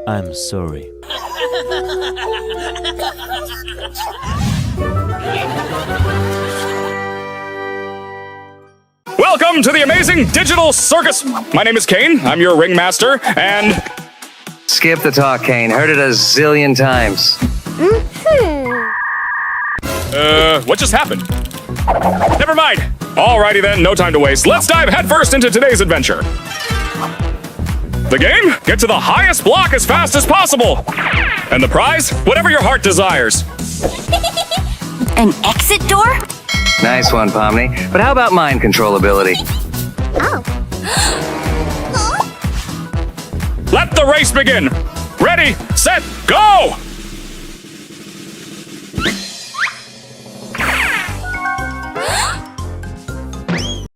I'm sorry. Welcome to the amazing digital circus. My name is Kane. I'm your ringmaster, and Skip the talk, Kane. Heard it a zillion times. what just happened? Never mind. Alrighty then, no time to waste. Let's dive headfirst into today's adventure. The game? Get to the highest block as fast as possible. And the prize? Whatever your heart desires. An exit door? Nice one, Pomni. But how about mind controllability? Oh. Let the race begin. Ready, set, go!